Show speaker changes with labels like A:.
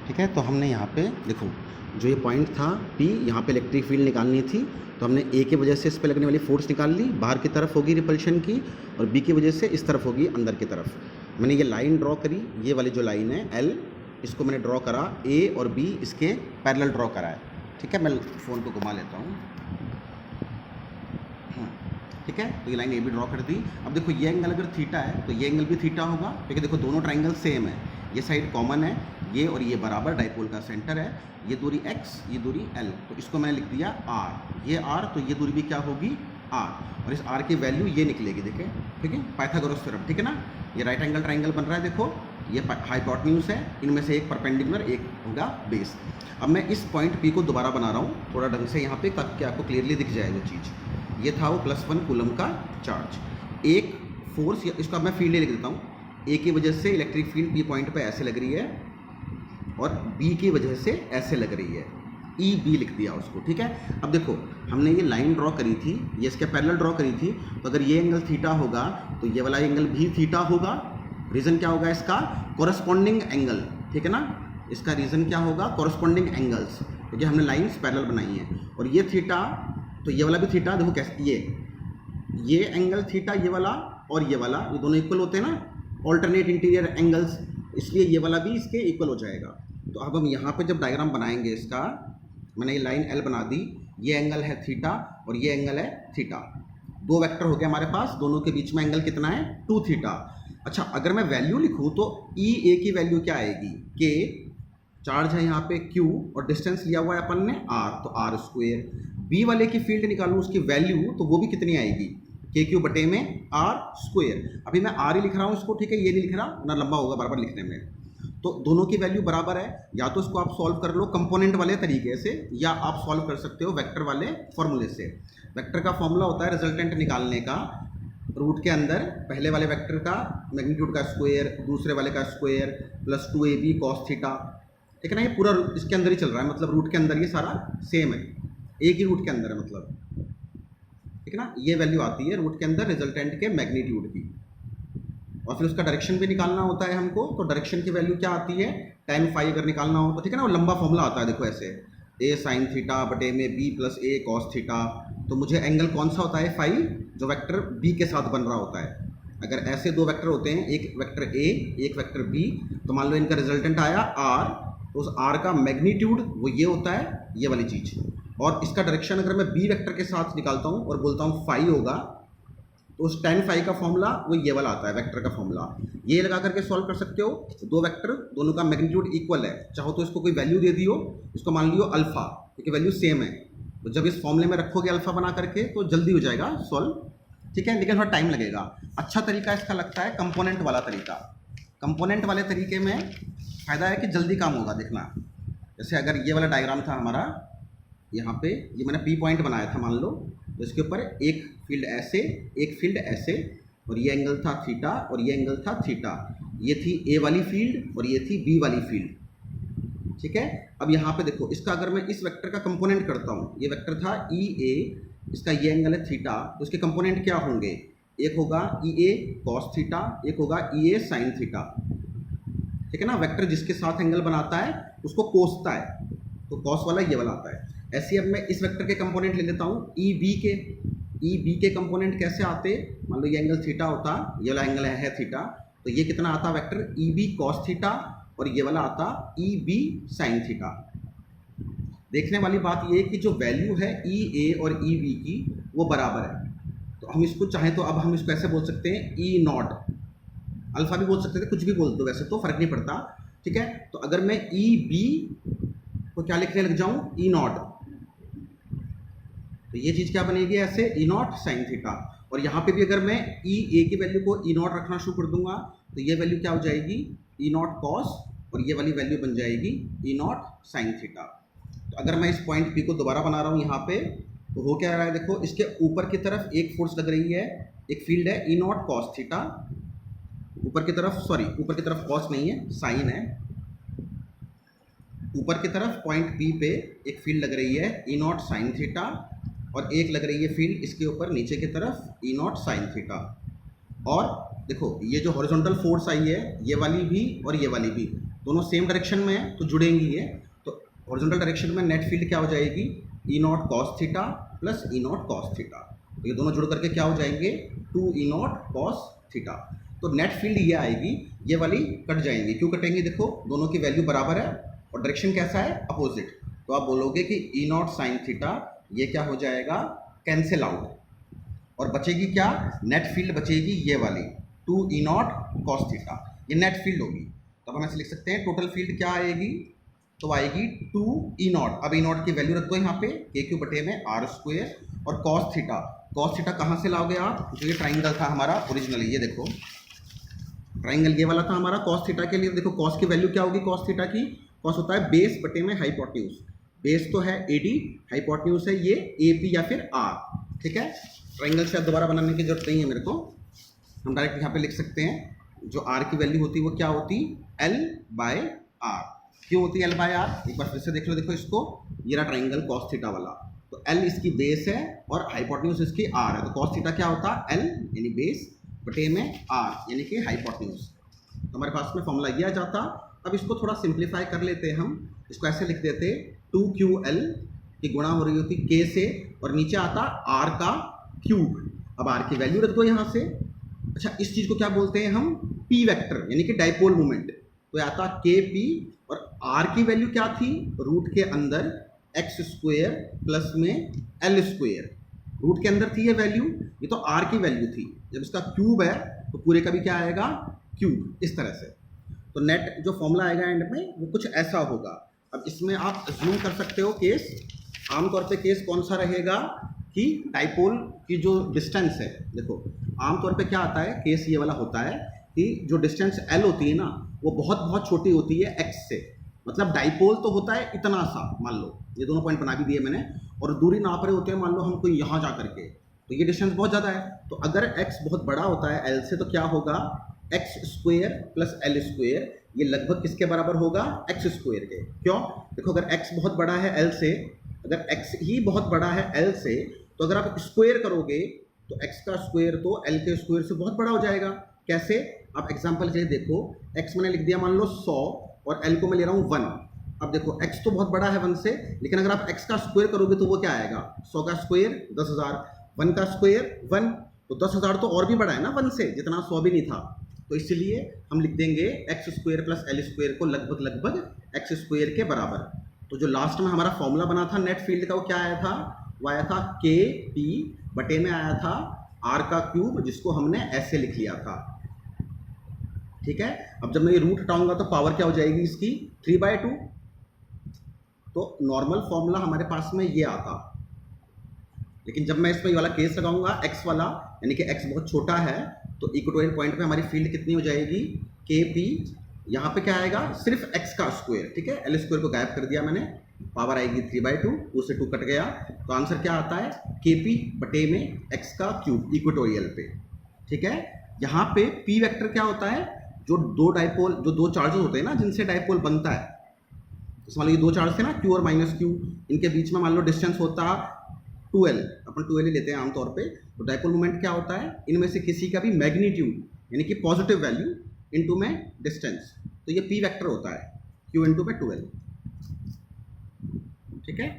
A: ठीक है। तो हमने यहाँ पे देखो जो ये पॉइंट था P, यहाँ पे इलेक्ट्रिक फील्ड निकालनी थी, तो हमने A की वजह से इस पे लगने वाली फोर्स निकाल ली, बाहर की तरफ होगी रिपल्शन की, और B की वजह से इस तरफ होगी अंदर की तरफ। मैंने ये लाइन ड्रॉ करी, ये वाली जो लाइन है L, इसको मैंने ड्रॉ करा, A और B इसके पैरेलल ड्रॉ करा है। ठीक है, मैं फ़ोन को घुमा लेता हूँ। ठीक है, तो ये लाइन ए भी ड्रॉ कर दी। अब देखो ये एंगल अगर थीटा है तो ये एंगल भी थीटा होगा, क्योंकि देखो दोनों ट्रायंगल सेम है, ये साइड कॉमन है, ये और ये बराबर डाइपोल का सेंटर है, ये दूरी x, ये दूरी l, तो इसको मैंने लिख दिया r, ये r, तो ये दूरी भी क्या होगी r, और इस r की वैल्यू ये निकलेगी, देखें, ठीक है, पाइथागोरस थ्योरम, ठीक है ना। ये राइट एंगल ट्रायंगल बन रहा है, देखो ये हाइपोटेन्यूज है, इनमें से एक परपेंडिकुलर, एक होगा बेस। अब मैं इस पॉइंट P को दोबारा बना रहा हूँ थोड़ा ढंग से यहाँ पे, ताकि आपको क्लियरली दिख जाए वो चीज़। ये था वो +1 कूलम का चार्ज, एक फोर्स, इसको अब मैं फील्ड लिख देता हूँ, ए की वजह से इलेक्ट्रिक फील्ड बी पॉइंट पे ऐसे लग रही है, और बी की वजह से ऐसे लग रही है, ई बी लिख दिया उसको। ठीक है, अब देखो हमने ये लाइन ड्रॉ करी थी, ये इसके पैरेलल ड्रॉ करी थी, तो अगर ये एंगल थीटा होगा तो ये वाला एंगल भी थीटा होगा। रीज़न क्या होगा इसका, कोरस्पॉन्डिंग एंगल, ठीक है ना, इसका रीज़न क्या होगा, कोरस्पॉन्डिंग एंगल्स, क्योंकि हमने लाइन्स पैरेलल बनाई हैं। और ये थीटा, तो ये वाला भी थीटा, देखो कैसे ये एंगल थीटा, ये वाला और ये वाला, ये दोनों इक्वल होते हैं ना, ऑल्टरनेट इंटीरियर एंगल्स, इसलिए ये वाला भी इसके इक्वल हो जाएगा। तो अब हम यहाँ पे जब डायग्राम बनाएंगे इसका, मैंने ये लाइन L बना दी, ये एंगल है थीटा और ये एंगल है थीटा, दो वेक्टर हो गए हमारे पास, दोनों के बीच में एंगल कितना है, 2 थीटा। अच्छा, अगर मैं वैल्यू लिखूँ तो ई ए की वैल्यू क्या आएगी, के, चार्ज है यहाँ पे Q, और डिस्टेंस लिया हुआ है अपन ने R, तो R²। बी वाले की फील्ड निकालूँ उसकी वैल्यू, तो वो भी कितनी आएगी, KQ बटे में R²। अभी मैं R ही लिख रहा हूँ इसको, ठीक है, ये नहीं लिख रहा ना, लंबा होगा बराबर लिखने में। तो दोनों की वैल्यू बराबर है, या तो इसको आप सॉल्व कर लो कंपोनेंट वाले तरीके से, या आप सॉल्व कर सकते हो वेक्टर वाले फॉर्मूले से। वेक्टर का फॉर्मूला होता है रिजल्टेंट निकालने का, रूट के अंदर पहले वाले वेक्टर का मैग्नीट्यूड का स्क्वायर, दूसरे वाले का square, plus 2ab cos theta, ठीक है ना। ये पूरा इसके अंदर ही चल रहा है, मतलब रूट के अंदर ये सारा सेम है, एक ही रूट के अंदर है मतलब, ठीक है ना। ये वैल्यू आती है रूट के अंदर रिजल्टेंट के मैग्नीट्यूड की, और फिर उसका डायरेक्शन भी निकालना होता है हमको, तो डायरेक्शन की वैल्यू क्या आती है, tan फाई अगर निकालना हो तो, ठीक है ना, वो लंबा फॉर्मूला आता है, देखो ऐसे, a sin थीटा बटे में b + a cos थीटा। तो मुझे एंगल कौन सा होता है, फाई, जो वेक्टर b के साथ बन रहा होता है। अगर ऐसे दो वेक्टर होते हैं, एक वेक्टर a, एक वेक्टर b, तो मान लो इनका रिजल्टेंट आया r, तो उस r का मैग्नीट्यूड वो ये होता है, ये वाली चीज़, और इसका डायरेक्शन अगर मैं b वेक्टर के साथ निकालता हूँ और बोलता हूँ फाई होगा, तो उस tan फाई का फॉर्मूला वो ये वाला आता है, वेक्टर का फॉर्मूला, ये लगा करके सॉल्व कर सकते हो। दो वेक्टर, दोनों का मैग्नीट्यूड इक्वल है, चाहो तो इसको कोई वैल्यू दे दियो, इसको मान लियो अल्फा, क्योंकि वैल्यू सेम है, तो जब इस फॉर्मूले में रखोगे अल्फा बना करके तो जल्दी हो जाएगा सॉल्व, ठीक है, लेकिन थोड़ा टाइम लगेगा। अच्छा तरीका इसका लगता है कंपोनेंट वाला तरीका। कंपोनेंट वाले तरीके में फ़ायदा है कि जल्दी काम होगा, देखना, जैसे अगर ये वाला डायग्राम था हमारा, यहाँ पे ये मैंने P पॉइंट बनाया था मान लो, तो इसके ऊपर एक फील्ड ऐसे, एक फील्ड ऐसे, और ये एंगल था थीटा और ये एंगल था थीटा, ये थी A वाली फील्ड और ये थी B वाली फील्ड, ठीक है। अब यहाँ पे देखो, इसका अगर मैं इस वेक्टर का कंपोनेंट करता हूँ, ये वेक्टर था EA, इसका ये एंगल है थीटा, तो इसके कंपोनेंट क्या होंगे, एक होगा EA cos थीटा, एक होगा EA sin थीटा, ठीक है ना। वेक्टर जिसके साथ एंगल बनाता है उसको कोसता है, तो कॉस वाला ये वाला आता है। ऐसे अब मैं इस वेक्टर के कंपोनेंट ले लेता हूँ EB के कंपोनेंट कैसे आते, मान लो ये एंगल थीटा होता, ये वाला एंगल है थीटा, तो ये कितना आता वेक्टर EB cos थीटा, और ये वाला आता EB sin थीटा। देखने वाली बात ये कि जो वैल्यू है EA और EB की वो बराबर है, तो हम इसको चाहें तो अब हम इसको ऐसे बोल सकते हैं E0, अल्फा भी बोल सकते थे, कुछ भी बोल दो, वैसे तो फर्क नहीं पड़ता, ठीक है। तो अगर मैं EB को क्या लिखने लग जाऊं, E0, तो ये चीज़ क्या बनेगी ऐसे, E0 sin थीटा, और यहाँ पे भी अगर मैं EA की वैल्यू को E0 रखना शुरू कर दूंगा, तो ये वैल्यू क्या हो जाएगी, E0 cos, और ये वाली वैल्यू बन जाएगी E0 sin थीटा। तो अगर मैं इस पॉइंट P को दोबारा बना रहा हूँ यहाँ पे, तो हो क्या रहा है, देखो इसके ऊपर की तरफ एक फोर्स लग रही है, एक फील्ड है E0 cos थीटा, ऊपर की तरफ, सॉरी ऊपर की तरफ cos नहीं है, साइन है, ऊपर की तरफ पॉइंट P पे एक फील्ड लग रही है E0 sin थीटा, और एक लग रही है फील्ड इसके ऊपर नीचे की तरफ E0 sin थीटा, और देखो ये जो हॉरिजॉन्टल फोर्स आई है, ये वाली भी और ये वाली भी दोनों सेम डायरेक्शन में है तो जुड़ेंगी ये। तो हॉरिजॉन्टल डायरेक्शन में नेट फील्ड क्या हो जाएगी, E naught cos theta plus E naught cos theta. तो ये दोनों जुड़ करके क्या हो जाएंगे, 2 ई नॉट कॉस थीटा। तो नेट फील्ड ये आएगी, ये वाली कट जाएंगी। क्यों कटेंगी, देखो दोनों की वैल्यू बराबर है और डायरेक्शन कैसा है, अपोजिट। तो आप बोलोगे कि ई नॉट साइन थीटा ये क्या हो जाएगा, कैंसिल आउट, और बचेगी क्या, नेट फील्ड बचेगी ये वाली 2 ई नॉट कॉस थीटा, ये नेट फील्ड होगी। तो अब हम ऐसे लिख सकते हैं टोटल फील्ड क्या आएगी, तो आएगी 2 ई नॉट। अब ई नॉट की वैल्यू रख दो यहाँ पे, के क्यू बटे में आर स्क्वायर, और कॉस थीटा कहाँ से लाओगे आप, जो ये ट्राइंगल था हमारा ओरिजिनली, ये देखो ट्राइंगल ये वाला था हमारा कॉस थीटा के लिए। देखो कॉस की वैल्यू क्या होगी, कॉस थीटा की कॉस होता है बेस बटे में हाइपोटेन्यूज। बेस तो है एडी, हाइपोटेन्यूज है ये एपी या फिर आर, ठीक है। ट्राइंगल से दोबारा बनाने की जरूरत नहीं है मेरे को, हम डायरेक्ट यहाँ पे लिख सकते हैं जो आर की वैल्यू होती है वो क्या होती, एल बाय आर। क्यों होती है एल बाय आर, एक बार फिर से देख लो, देखो इसको, ये रहा ट्राइंगल कॉस थीटा वाला, तो एल इसकी बेस है और हाइपोटेन्यूज इसकी आर है। तो कॉस थीटा क्या होता है, एल यानी बेस बटे में आर यानी कि हाइपोटेन्यूज। तो हमारे पास में फॉर्मूला ये आ जाता। अब इसको थोड़ा सिंप्लीफाई कर लेते हैं हम, इसको ऐसे लिख देते 2QL की गुणा हो रही होती K से और नीचे आता R का क्यूब। अब R की वैल्यू रख दो यहाँ से। अच्छा, इस चीज़ को क्या बोलते हैं हम, P वेक्टर यानी कि डाइपोल मोमेंट। तो आता KP और R की वैल्यू क्या थी, रूट के अंदर x स्क्वायर प्लस में L स्क्वायर, रूट के अंदर थी ये वैल्यू, ये तो R की वैल्यू थी। जब इसका क्यूब है तो पूरे का भी क्या आएगा, क्यूब, इस तरह से। तो नेट जो फॉर्मूला आएगा एंड में वो कुछ ऐसा होगा। अब इसमें आप जूम कर सकते हो केस, आमतौर पे केस कौन सा रहेगा कि डाइपोल की जो डिस्टेंस है, देखो आमतौर पे क्या आता है, केस ये वाला होता है कि जो डिस्टेंस L होती है ना वो बहुत बहुत छोटी होती है x से। मतलब डाइपोल तो होता है इतना सा, मान लो ये दोनों पॉइंट बना भी दिए मैंने, और दूरी नाप रहे होते हैं मान लो हम कोई यहाँ जा करके, तो ये डिस्टेंस बहुत ज़्यादा है। तो अगर x बहुत बड़ा होता है L से तो क्या होगा, x square plus L square, ये लगभग किसके बराबर होगा, एक्स स्क्वायर के। क्यों, देखो अगर x बहुत बड़ा है L से, अगर x ही बहुत बड़ा है L से, तो अगर आप स्क्वायर करोगे तो x का स्क्वायर तो L के स्क्वायर से बहुत बड़ा हो जाएगा। कैसे, आप एग्जांपल के लिए देखो, x मैंने लिख दिया मान लो 100 और L को मैं ले रहा हूँ 1। अब देखो x तो बहुत बड़ा है 1 से, लेकिन अगर आप x का स्क्वायर करोगे तो वो क्या आएगा, 100 का स्क्वायर 10,000, 1 का स्क्वायर 1, तो 10,000 तो और भी बड़ा है ना 1 से, जितना 100 भी नहीं था। तो इसलिए हम लिख देंगे x square plus L square को लगभग लगभग एक्स स्क्वायर के बराबर। तो जो लास्ट में हमारा फॉर्मूला बना था नेट फील्ड का वो क्या आया था, वो आया था के पी बटे में आया था आर का क्यूब, जिसको हमने ऐसे लिख लिया था, ठीक है। अब जब मैं ये रूट हटाऊंगा तो पावर क्या हो जाएगी इसकी, 3/2। तो नॉर्मल फॉर्मूला हमारे पास में ये आता, लेकिन जब मैं इसमें ये वाला केस लगाऊंगा x वाला, यानी कि x बहुत छोटा है, तो इक्वेटोरियल पॉइंट पे हमारी फील्ड कितनी हो जाएगी, के पी, यहाँ पे क्या आएगा, सिर्फ x का स्क्वायर, ठीक है, एल स्क्वायर को गायब कर दिया मैंने, पावर आएगी 3/2, 2 से 2 कट गया, तो आंसर क्या आता है, के पी बटे में x का क्यूब इक्वेटोरियल पे, ठीक है। यहाँ पे p वेक्टर क्या होता है, जो दो डाइपोल, जो दो चार्जेस होते हैं ना जिनसे डाइपोल बनता है, मान लो ये दो चार्ज थे ना q और -q, इनके बीच में मान लो डिस्टेंस होता 2L, अपन 2L ही लेते हैं आमतौर पे। तो डाइपोल मोमेंट क्या होता है, इनमें से किसी का भी मैग्नीट्यूड यानी कि पॉजिटिव वैल्यू इनटू में डिस्टेंस, तो ये p वेक्टर होता है q इनटू में 2L, ठीक है।